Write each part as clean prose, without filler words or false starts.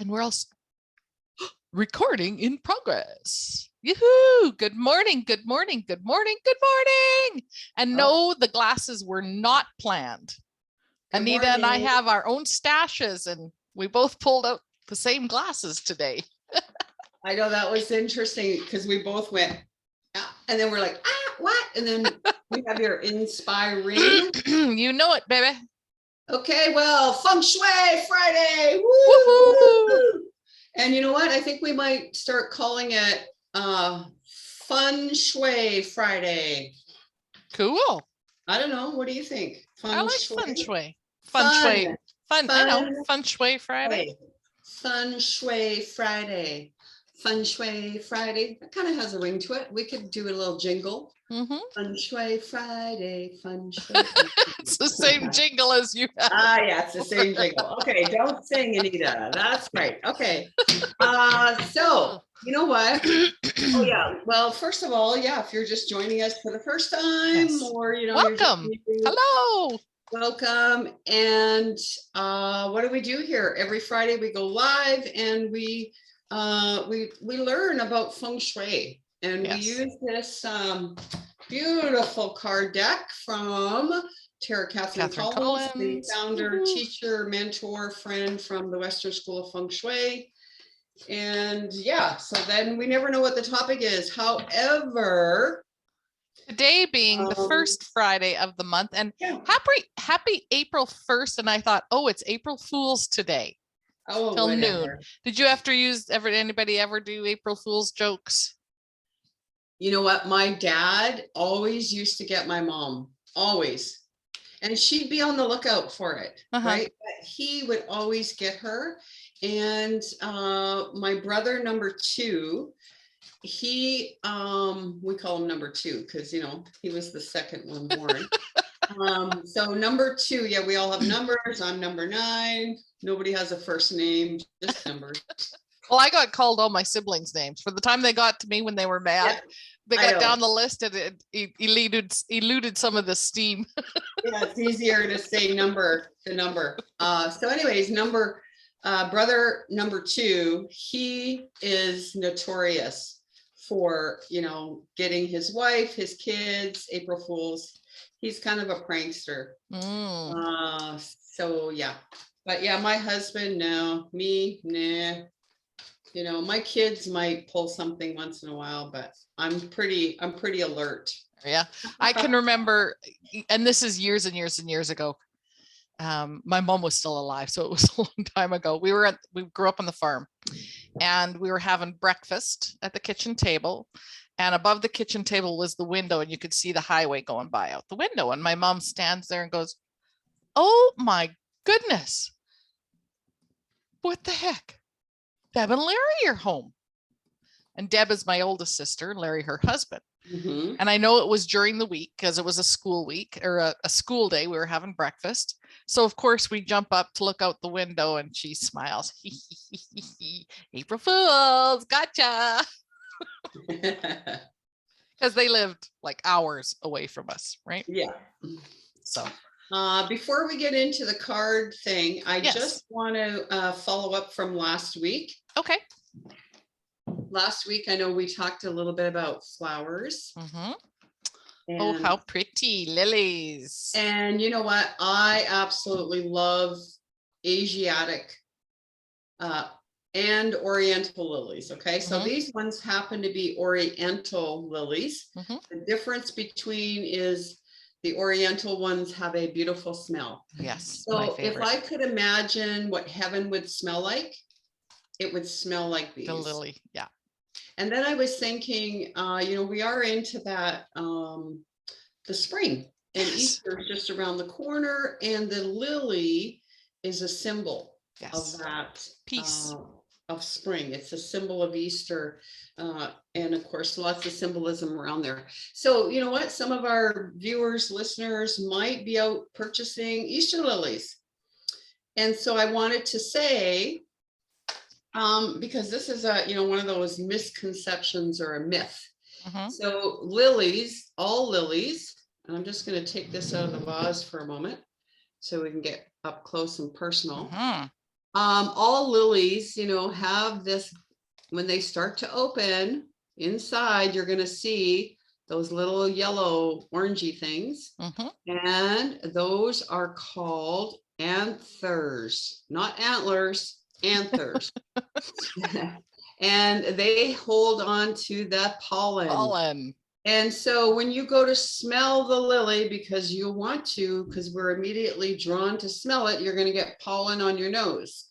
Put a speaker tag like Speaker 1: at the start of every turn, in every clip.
Speaker 1: And we're also recording in progress. Yoo-hoo! Good morning, good morning, good morning, good morning. And no, the glasses were not planned.
Speaker 2: Good
Speaker 1: Anita and I
Speaker 2: morning.
Speaker 1: have our own stashes and we both pulled out the same glasses today.
Speaker 2: I know that was interesting because we both went, and then we're like, what? And then we have your inspiring.
Speaker 1: You know it, baby.
Speaker 2: Okay, well, Feng Shui Friday.
Speaker 1: Woo-hoo!
Speaker 2: And you know what? I think we might start calling it Feng Shui Friday.
Speaker 1: Cool.
Speaker 2: I don't know. What do you think?
Speaker 1: I like Feng Shui.
Speaker 2: Fun.
Speaker 1: Fun. I know. Feng Shui Friday.
Speaker 2: Feng Shui Friday. Feng Shui Friday. That kind of has a ring to it. We could do a little jingle. Feng Shui Friday. Feng Shui.
Speaker 1: It's the same jingle as you have.
Speaker 2: Yeah, it's the same jingle. Okay, don't sing, Anita. That's right. Okay. So you know what? Oh yeah. Well, first of all, yeah, if you're just joining us for the first time,
Speaker 1: Yes.
Speaker 2: or
Speaker 1: Welcome. Hello.
Speaker 2: Welcome. And what do we do here? Every Friday we go live and we learn about Feng Shui, and we use this beautiful card deck from Catherine Collins, the founder, teacher, mentor, friend from the Western School of Feng Shui. And yeah, so then we never know what the topic is. However,
Speaker 1: today being the first Friday of the month, and happy April 1st. And I thought, oh, it's April Fool's today.
Speaker 2: Oh,
Speaker 1: till
Speaker 2: whatever.
Speaker 1: Noon. Did you have to use anybody ever do April Fool's jokes?
Speaker 2: You know what? My dad always used to get my mom, always. And she'd be on the lookout for it, right? But he would always get her. And my brother number two, he, we call him number two because, you know, he was the second one born. So number two, yeah, we all have numbers. I'm number 9. Nobody has a first name, just numbers.
Speaker 1: Well, I got called all my siblings' names. For the time they got to me when they were mad, they got down the list and it eluded some of the steam.
Speaker 2: Yeah, it's easier to say the number. So anyways, brother number 2, he is notorious for, you know, getting his wife, his kids, April Fools. He's kind of a prankster. So yeah, but yeah, my husband, no, me, nah. You know, my kids might pull something once in a while, but I'm pretty alert.
Speaker 1: Yeah, I can remember, and this is years and years and years ago. My mom was still alive, so it was a long time ago. We grew up on the farm, and we were having breakfast at the kitchen table, and above the kitchen table was the window, and you could see the highway going by out the window. And my mom stands there and goes, "Oh my goodness, what the heck? Deb and Larry are home." And Deb is my oldest sister, Larry her husband. And I know it was during the week because it was a school week or a school day. We were having breakfast. So of course we jump up to look out the window and she smiles. April Fools, gotcha. Because they lived like hours away from us, right?
Speaker 2: Yeah.
Speaker 1: So
Speaker 2: before we get into the card thing, I just want to follow up from last week.
Speaker 1: Okay.
Speaker 2: Last week, I know we talked a little bit about flowers.
Speaker 1: Oh, how pretty, lilies.
Speaker 2: And you know what? I absolutely love Asiatic and Oriental lilies. Okay, so these ones happen to be Oriental lilies. The difference between is the Oriental ones have a beautiful smell.
Speaker 1: Yes.
Speaker 2: So if I could imagine what heaven would smell like, it would smell like these.
Speaker 1: The lily, yeah.
Speaker 2: And then I was thinking, you know, we are into that, the spring, and Easter is just around the corner, and the lily is a symbol of that
Speaker 1: peace
Speaker 2: of spring. It's a symbol of Easter, and of course, lots of symbolism around there. So, you know what? Some of our viewers, listeners might be out purchasing Easter lilies, and so I wanted to say, because this is one of those misconceptions or a myth. So lilies, all lilies, and I'm just going to take this out of the vase for a moment so we can get up close and personal. All lilies, you know, have this, when they start to open inside, you're going to see those little yellow orangey things. And those are called anthers, not antlers, anthers. And they hold on to that pollen. And so when you go to smell the lily, because you want to, because we're immediately drawn to smell it, you're going to get pollen on your nose.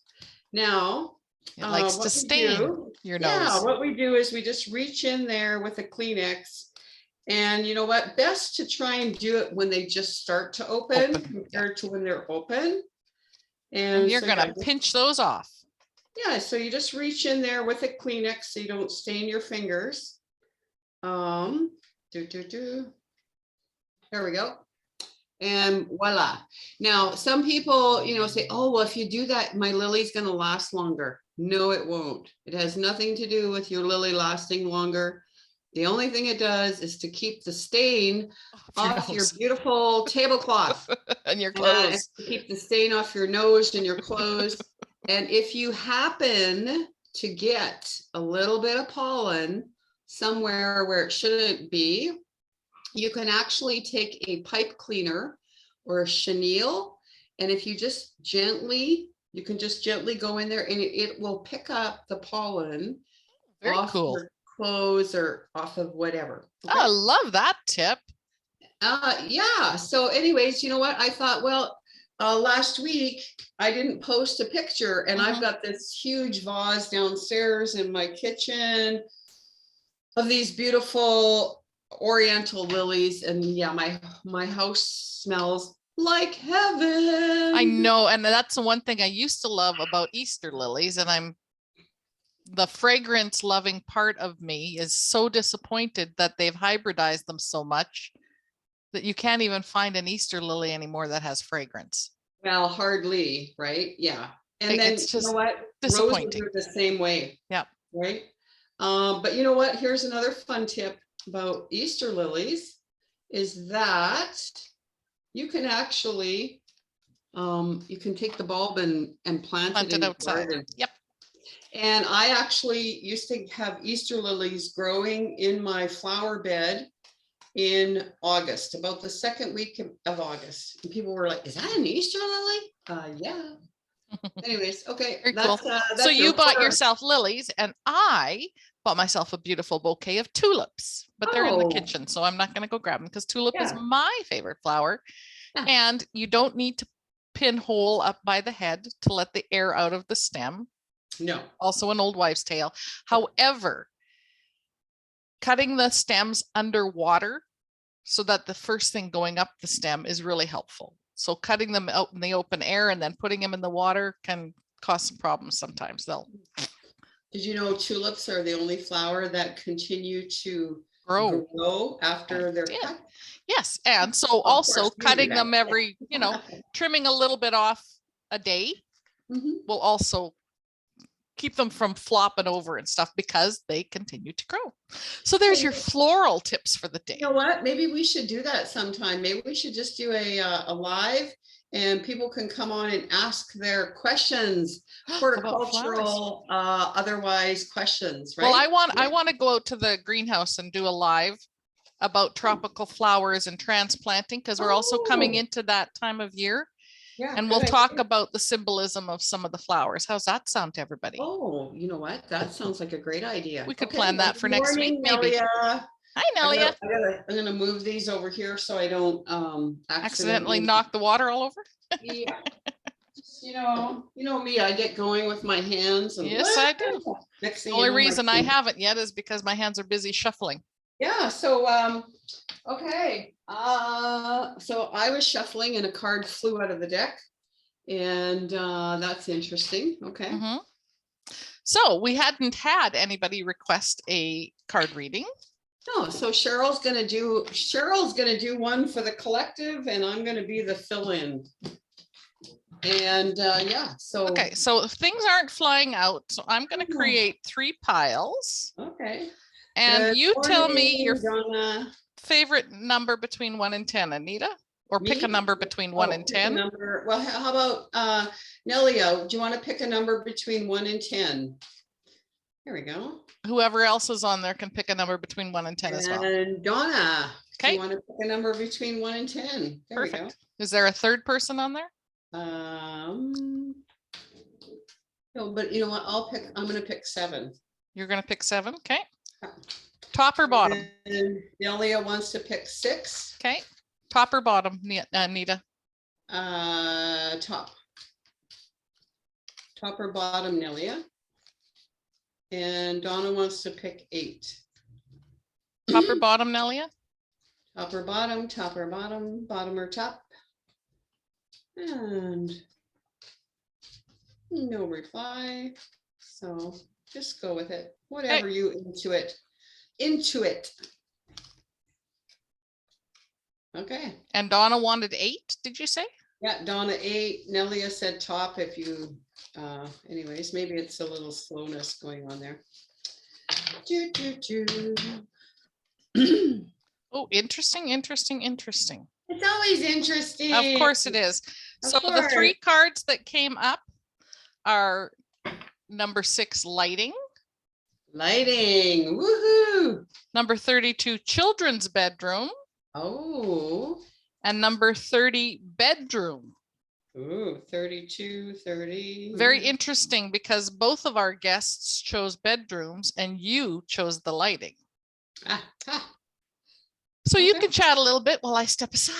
Speaker 2: Now,
Speaker 1: it likes to stain your nose.
Speaker 2: Yeah, what we do is we just reach in there with a Kleenex. And you know what? Best to try and do it when they just start to open compared to when they're open. And
Speaker 1: you're going to pinch those off.
Speaker 2: Yeah, so you just reach in there with a Kleenex so you don't stain your fingers. There we go. And voila. Now, some people, you know, say, oh, well, if you do that, my lily's going to last longer. No, it won't. It has nothing to do with your lily lasting longer. The only thing it does is to keep the stain off your beautiful tablecloth
Speaker 1: and your clothes.
Speaker 2: To keep the stain off your nose and your clothes. And if you happen to get a little bit of pollen somewhere where it shouldn't be, you can actually take a pipe cleaner or a chenille. And if you just gently, you can just gently go in there and it will pick up the pollen off your clothes or off of whatever.
Speaker 1: Okay? I love that tip.
Speaker 2: Yeah. So anyways, you know what? I thought, well, last week I didn't post a picture and I've got this huge vase downstairs in my kitchen of these beautiful oriental lilies. And yeah, my house smells like heaven.
Speaker 1: I know. And that's the one thing I used to love about Easter lilies. And the fragrance loving part of me is so disappointed that they've hybridized them so much that you can't even find an Easter lily anymore that has fragrance.
Speaker 2: Well, hardly, right? Yeah. And then
Speaker 1: it's just,
Speaker 2: you know what?
Speaker 1: disappointing.
Speaker 2: Roses are the same way.
Speaker 1: Yeah.
Speaker 2: Right. But you know what? Here's another fun tip about Easter lilies is that you can actually, you can take the bulb and plant it in outside. The garden.
Speaker 1: Yep.
Speaker 2: And I actually used to have Easter lilies growing in my flower bed in August, about the second week of August. And people were like, is that an Easter lily? Yeah. Anyways, okay.
Speaker 1: That's cool. So you bought yourself lilies and I bought myself a beautiful bouquet of tulips, but they're in the kitchen. So I'm not going to go grab them because tulip is my favorite flower. Yeah. And you don't need to pinhole up by the head to let the air out of the stem.
Speaker 2: No.
Speaker 1: Also an old wives' tale. However, cutting the stems underwater so that the first thing going up the stem is really helpful. So cutting them out in the open air and then putting them in the water can cause some problems sometimes.
Speaker 2: Did you know tulips are the only flower that continue to grow after they're cut?
Speaker 1: Yes. And so also cutting them every, trimming a little bit off a day will also keep them from flopping over and stuff because they continue to grow. So there's your floral tips for the day.
Speaker 2: You know what? Maybe we should do that sometime. Maybe we should just do a live and people can come on and ask their questions, horticultural, otherwise questions, right?
Speaker 1: Well, I want to go out to the greenhouse and do a live about tropical flowers and transplanting because we're also coming into that time of year. Yeah, and we'll talk about the symbolism of some of the flowers. How's that sound to everybody?
Speaker 2: Oh, you know what? That sounds like a great idea.
Speaker 1: We could plan that for next week, maybe. Hi, Nelia.
Speaker 2: I'm gonna move these over here so I don't
Speaker 1: accidentally knock the water all over.
Speaker 2: Yeah. You know me, I get going with my hands. And
Speaker 1: yes, I do. The only reason I haven't yet is because my hands are busy shuffling.
Speaker 2: Yeah. So, okay. So I was shuffling and a card flew out of the deck and that's interesting. Okay.
Speaker 1: So we hadn't had anybody request a card reading.
Speaker 2: No, so Cheryl's gonna do one for the collective and I'm gonna be the fill-in. And yeah, so
Speaker 1: okay, so things aren't flying out, so I'm gonna create 3 piles.
Speaker 2: Okay.
Speaker 1: And you tell me your favorite number between 1 and 10, Anita. or pick a
Speaker 2: Me?
Speaker 1: number between 1 and
Speaker 2: Pick a
Speaker 1: 10.
Speaker 2: number. Well, how about Nelia? Do you want to pick a number between 1 and 10? Here we go.
Speaker 1: Whoever else is on there can pick a number between 1 and 10 as well.
Speaker 2: And Donna, do
Speaker 1: Okay.
Speaker 2: you want to pick a number between 1 and 10? There we go.
Speaker 1: Perfect. Is there a third person on there?
Speaker 2: No, but you know what? I'm going to pick 7.
Speaker 1: You're going to pick 7. Okay. Top or bottom?
Speaker 2: And Nelia wants to pick 6.
Speaker 1: Okay. Top or bottom, Anita?
Speaker 2: Top. Top or bottom, Nelia. And Donna wants to pick 8.
Speaker 1: Top or bottom, Nelia?
Speaker 2: Top or bottom, top or bottom, bottom or top. And no reply. So just go with it. Whatever you intuit. Okay.
Speaker 1: And Donna wanted 8, did you say?
Speaker 2: Yeah, Donna 8. Nelia said top if you, anyways, maybe it's a little slowness going on there.
Speaker 1: Oh, interesting.
Speaker 2: It's always interesting.
Speaker 1: Of course it is. So the 3 cards that came up are number 6, lighting.
Speaker 2: Lighting, woohoo.
Speaker 1: Number 32, children's bedroom.
Speaker 2: Oh.
Speaker 1: And number 30, bedroom.
Speaker 2: Ooh, 32, 30.
Speaker 1: Very interesting because both of our guests chose bedrooms and you chose the lighting. So you can chat a little bit while I step aside.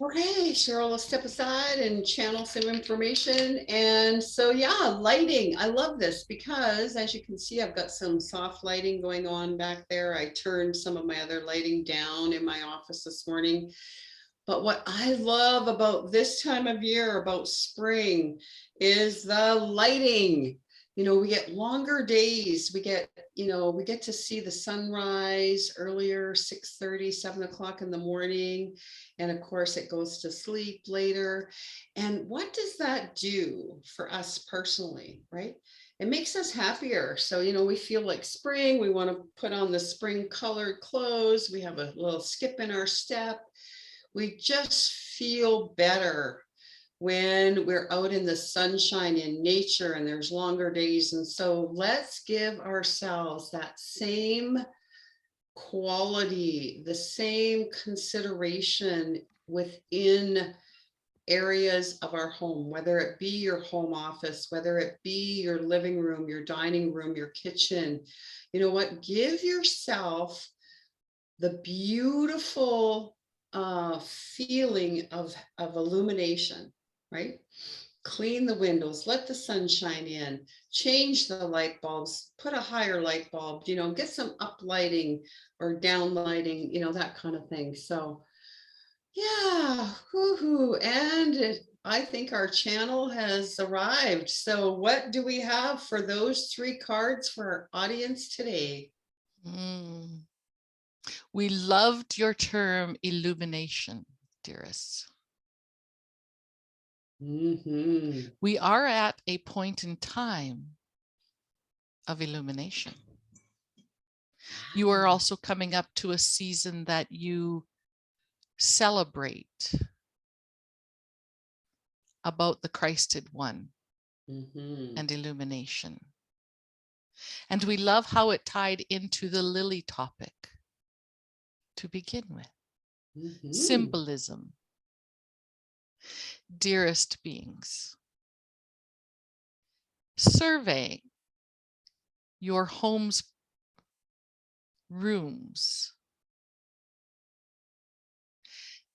Speaker 2: Okay, Cheryl will step aside and channel some information. And so, yeah, lighting. I love this because as you can see, I've got some soft lighting going on back there. I turned some of my other lighting down in my office this morning. But what I love about this time of year, about spring, is the lighting. You know, we get longer days. We get to see the sunrise earlier, 6:30, 7 o'clock in the morning. And of course, it goes to sleep later. And what does that do for us personally, right? It makes us happier. So, we feel like spring. We want to put on the spring colored clothes. We have a little skip in our step. We just feel better when we're out in the sunshine in nature and there's longer days. And so let's give ourselves that same quality, the same consideration within areas of our home, whether it be your home office, whether it be your living room, your dining room, your kitchen. You know what? Give yourself the beautiful feeling of illumination, right? Clean the windows, let the sun shine in, change the light bulbs, put a higher light bulb, get some up lighting or down lighting, that kind of thing. So yeah, woohoo. And I think our channel has arrived. So what do we have for those 3 cards for our audience today?
Speaker 1: We loved your term illumination, dearest. We are at a point in time of illumination. You are also coming up to a season that you celebrate about the Christed One and illumination. And we love how it tied into the lily topic to begin with. Symbolism. Dearest beings, survey your home's rooms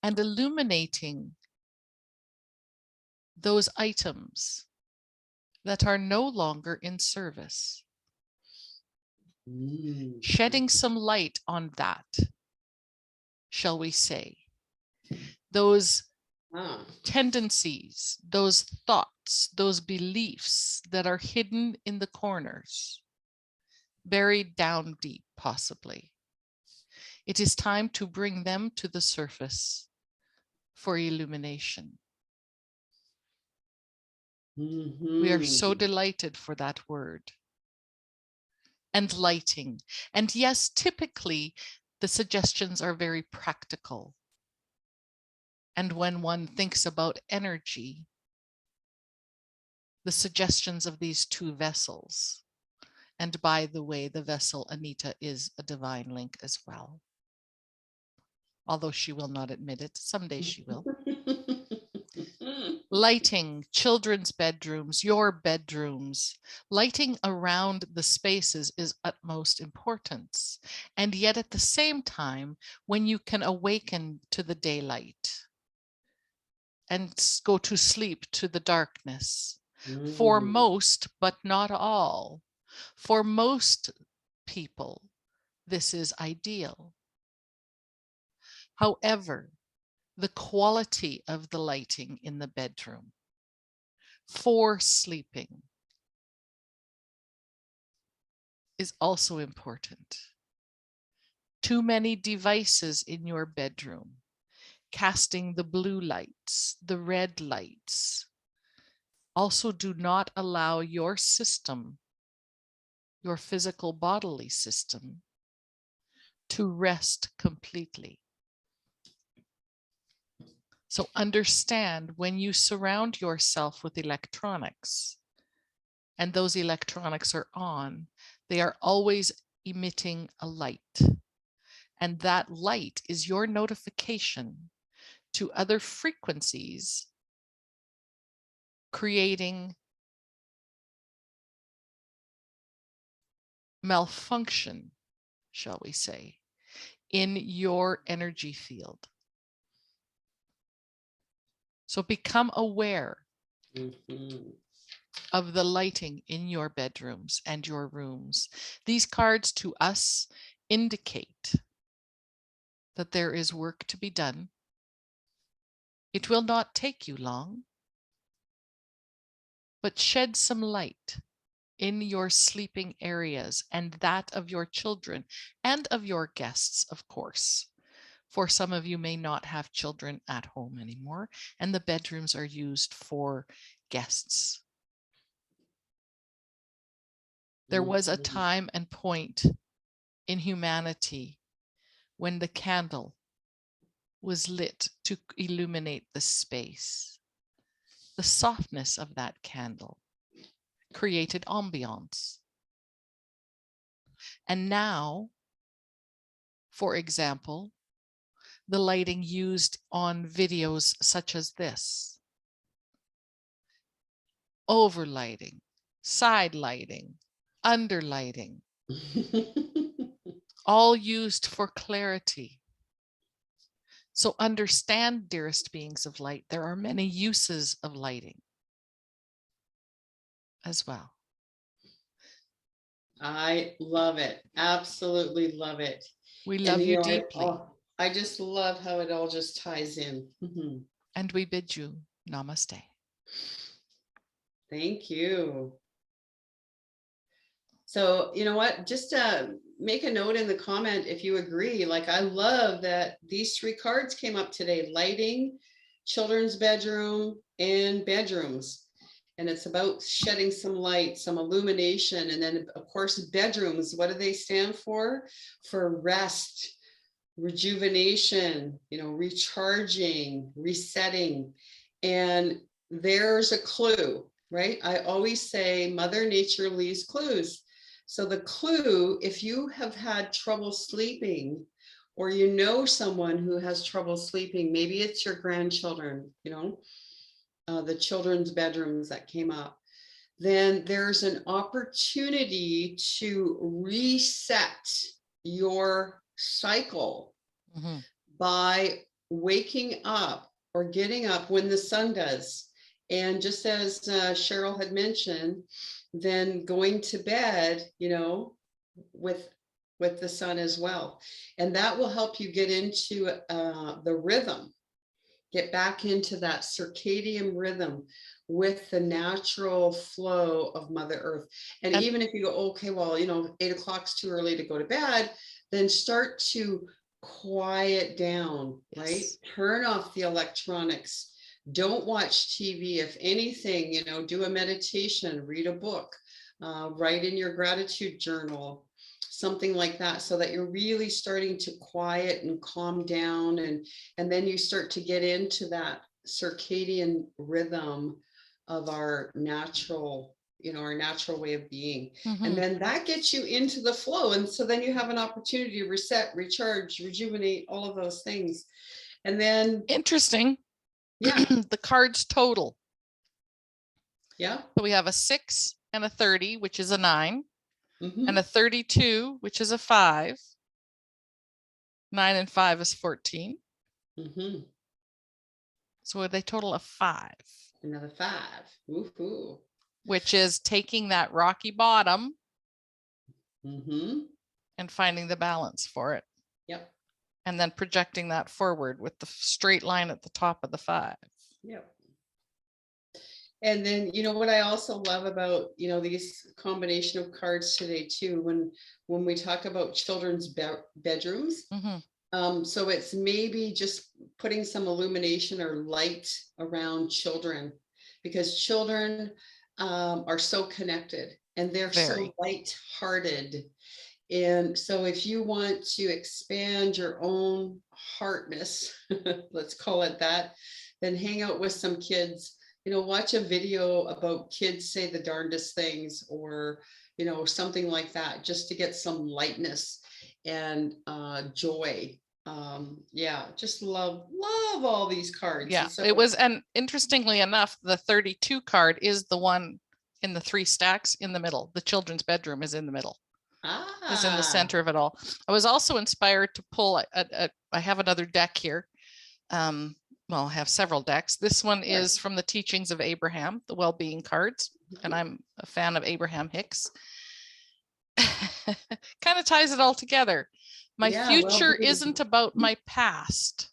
Speaker 1: and illuminating those items that are no longer in service. Shedding some light on that, shall we say, those tendencies, those thoughts, those beliefs that are hidden in the corners, buried down deep, possibly. It is time to bring them to the surface for illumination. We are so delighted for that word. And lighting. And yes, typically the suggestions are very practical. And when one thinks about energy, the suggestions of these two vessels, and by the way, the vessel Anita is a divine link as well. Although she will not admit it, someday she will. Lighting children's bedrooms, your bedrooms, lighting around the spaces is utmost importance. And yet at the same time, when you can awaken to the daylight and go to sleep to the darkness, for most, but not all, for most people, this is ideal. However, the quality of the lighting in the bedroom for sleeping is also important. Too many devices in your bedroom, casting the blue lights, the red lights, also do not allow your system, your physical bodily system, to rest completely. So understand, when you surround yourself with electronics and those electronics are on, they are always emitting a light. And that light is your notification to other frequencies, creating malfunction, shall we say, in your energy field. So become aware of the lighting in your bedrooms and your rooms. These cards to us indicate that there is work to be done. It will not take you long, but shed some light in your sleeping areas and that of your children and of your guests, of course. For some of you may not have children at home anymore, and the bedrooms are used for guests. There was a time and point in humanity when the candle was lit to illuminate the space. The softness of that candle created ambiance. And now, for example, the lighting used on videos such as this, overlighting, side lighting, underlighting, all used for clarity. So understand, dearest beings of light, there are many uses of lighting as well.
Speaker 2: I love it. Absolutely love it.
Speaker 1: We love you deeply.
Speaker 2: I just love how it all just ties in.
Speaker 1: And we bid you namaste.
Speaker 2: Thank you. So, you know what, just make a note in the comment if you agree. Like, I love that these three cards came up today: lighting, children's bedroom, and bedrooms. And it's about shedding some light, some illumination. And then, of course, bedrooms, what do they stand for? For rest, rejuvenation, recharging, resetting. And there's a clue, right? I always say Mother Nature leaves clues. So the clue, if you have had trouble sleeping, or you know someone who has trouble sleeping, maybe it's your grandchildren, the children's bedrooms that came up, then there's an opportunity to reset your cycle by waking up or getting up when the sun does. And just as Cheryl had mentioned, then going to bed, with the sun as well. And that will help you get into the rhythm, get back into that circadian rhythm with the natural flow of Mother Earth. And even if you go, okay, well, 8 o'clock's too early to go to bed, then start to quiet down, right? Turn off the electronics. Don't watch TV. If anything, do a meditation, read a book, write in your gratitude journal, something like that, so that you're really starting to quiet and calm down, and then you start to get into that circadian rhythm of our natural, our natural way of being. And then that gets you into the flow, and so then you have an opportunity to reset, recharge, rejuvenate, all of those things. And then
Speaker 1: Interesting.
Speaker 2: Yeah.
Speaker 1: The cards total.
Speaker 2: Yeah.
Speaker 1: So we have a 6 and a 30, which is a 9, and a 32, which is a 5. 9 and 5 is 14. So they total a 5.
Speaker 2: Another 5. Woohoo.
Speaker 1: Which is taking that rocky bottom and finding the balance for it.
Speaker 2: Yep.
Speaker 1: And then projecting that forward with the straight line at the top of the 5.
Speaker 2: Yep. And then, what I also love about, these combination of cards today too, when we talk about children's bedrooms, so it's maybe just putting some illumination or light around children, because children are so connected and they're so light-hearted. And so if you want to expand your own heartness, let's call it that, then hang out with some kids. Watch a video about kids say the darndest things, or, something like that, just to get some lightness and joy. Just love all these cards.
Speaker 1: Yeah, it was, and interestingly enough, the 32 card is the one in the 3 stacks in the middle. The children's bedroom is in the middle. Is in the center of it all. I was also inspired to pull I have another deck here. Well, I have several decks. This one is from the teachings of Abraham, the well-being cards, and I'm a fan of Abraham Hicks. Kind of ties it all together. My future isn't about my past.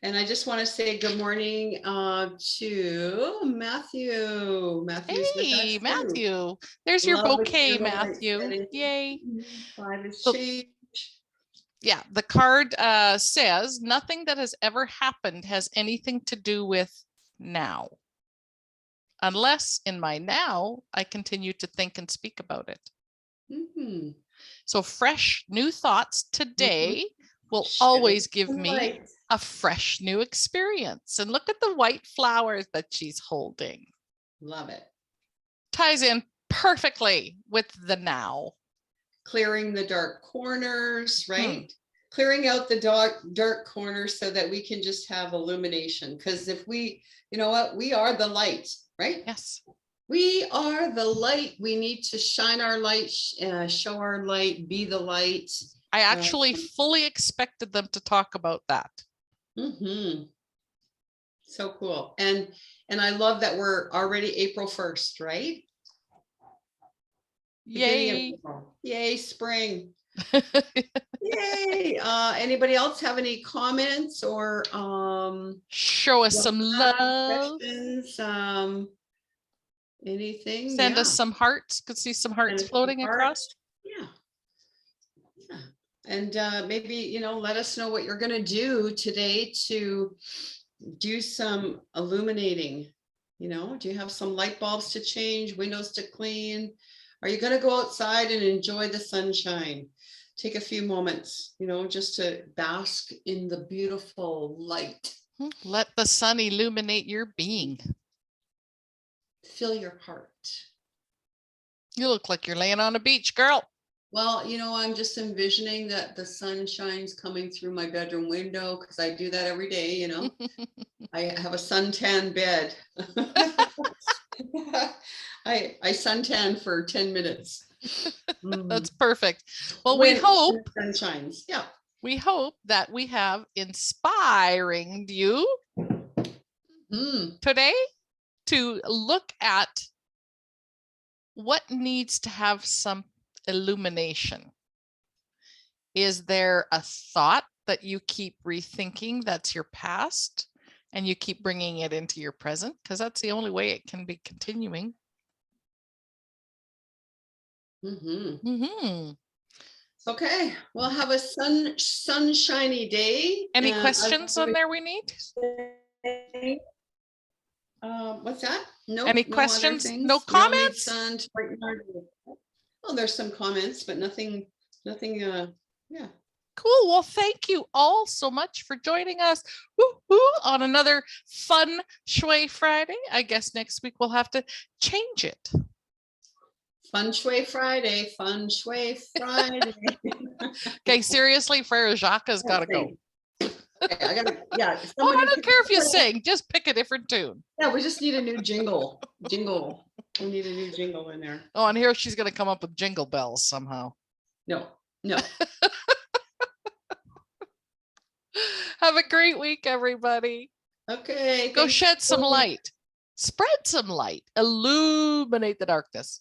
Speaker 2: And I just want to say good morning to Matthew.
Speaker 1: Hey, Matthew. There's your bouquet, Matthew. Yay.
Speaker 2: 5 is change.
Speaker 1: Yeah, the card says nothing that has ever happened has anything to do with now, unless in my now I continue to think and speak about it. So fresh new thoughts today will always give me a fresh new experience. And look at the white flowers that she's holding.
Speaker 2: Love it.
Speaker 1: Ties in perfectly with the now.
Speaker 2: Clearing the dark corners, right? Clearing out the dark corners so that we can just have illumination. Because if we, we are the light, right?
Speaker 1: Yes.
Speaker 2: We are the light. We need to shine our light, show our light, be the light.
Speaker 1: I actually fully expected them to talk about that.
Speaker 2: So cool. And I love that we're already April 1st, right?
Speaker 1: Yay.
Speaker 2: Yay, spring. Yay. Anybody else have any comments or
Speaker 1: show us some love?
Speaker 2: Questions, anything?
Speaker 1: Send us some hearts. Could see some hearts floating across.
Speaker 2: Yeah. And maybe, let us know what you're going to do today to do some illuminating. Do you have some light bulbs to change, windows to clean? Are you going to go outside and enjoy the sunshine? Take a few moments, just to bask in the beautiful light.
Speaker 1: Let the sun illuminate your being.
Speaker 2: Fill your heart.
Speaker 1: You look like you're laying on a beach, girl.
Speaker 2: Well, I'm just envisioning that the sun shines coming through my bedroom window, because I do that every day, I have a suntan bed. I suntan for 10 minutes.
Speaker 1: That's perfect. Well, we hope
Speaker 2: sun shines. Yeah.
Speaker 1: We hope that we have inspiring you today to look at what needs to have some illumination. Is there a thought that you keep rethinking that's your past and you keep bringing it into your present? Because that's the only way it can be continuing.
Speaker 2: Okay, we'll have a sunshiny day.
Speaker 1: Any questions on there we need?
Speaker 2: What's that? No.
Speaker 1: Any questions? No comments?
Speaker 2: Well, Well, there's some comments, but nothing, yeah.
Speaker 1: Cool. Well, thank you all so much for joining us on another Feng Shui Friday. I guess next week we'll have to change it.
Speaker 2: Feng Shui Friday, Feng Shui Friday.
Speaker 1: Okay, seriously, Frere Jacques has got to go.
Speaker 2: Okay, I
Speaker 1: don't care if you sing, just pick a different tune.
Speaker 2: Yeah, we just need a new jingle. We need a new jingle in there.
Speaker 1: Oh, and here she's going to come up with jingle bells somehow.
Speaker 2: No.
Speaker 1: Have a great week, everybody.
Speaker 2: Okay.
Speaker 1: Go shed some light. Spread some light. Illuminate the darkness.